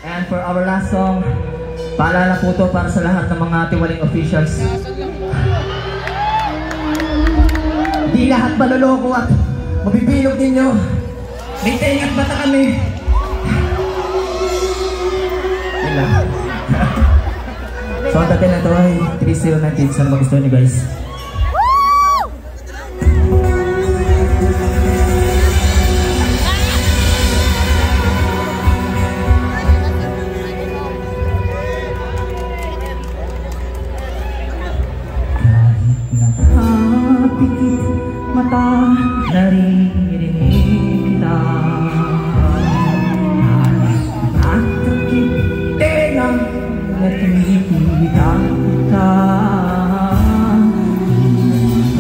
And for our last song, paalala po to para sa lahat ng mga tiwaling officials. Di lahat maloloko at mabibilog ninyo. May tengat bata kami. Yun lang. So, ang dating na ito ay 3019. Sana magustuhan nyo guys. Pikit mata, naririnig kita. At takip tenga, nakikita kita.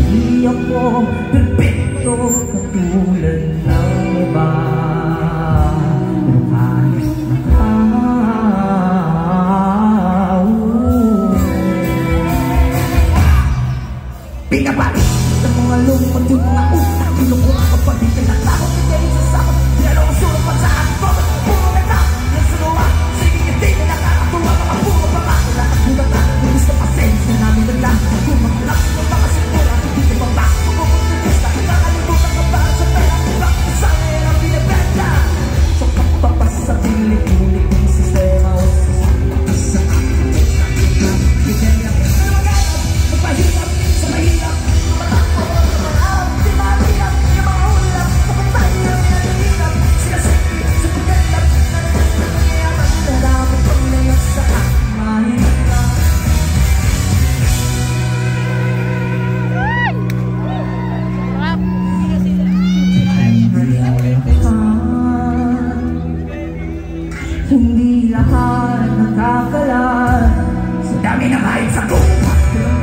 Hindi ako perfecto katulad ng iba. Pero kahit makaw pinabalik ng mga lumang yung mga utak kinukura kapag di ka natakot hindi rin sasakot pero ang surong pa sa ato puro ganda ng sunuwa sige hindi na nakakatuwa mga puro pa nga wala at bulat na gulis na pasensya namin naglang kung makalak ng mga sigura hindi ka bang bak kumukulis na nakalimutan ka para sa pera bakit sana yan ang binibenta so kapapas sa pilit-ulit yung sistema o sa kanya magpahirap sa mahirap hindi lahat nakakalat sa dami na kahit sa buka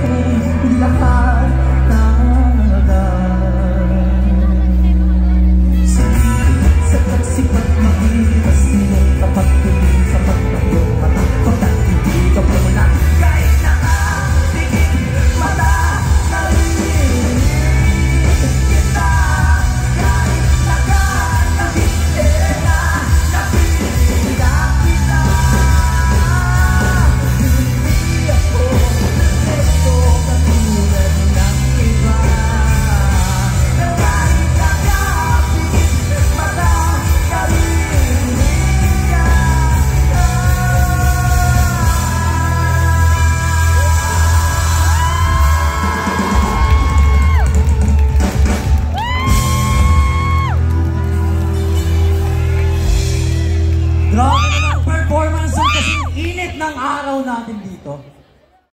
hindi lahat nakakalat sa pagsipat mahilas nilong tapat tuloy sa pagtayong mata pagkat hindi ka muna kahit nakatigil mata narinig kita kahit nakatawid na napilita kita hindi ako ito katulad ng iba na kahit nakapigil mata narinig ka Grabe naman ang performance ang kasing init ng araw natin dito.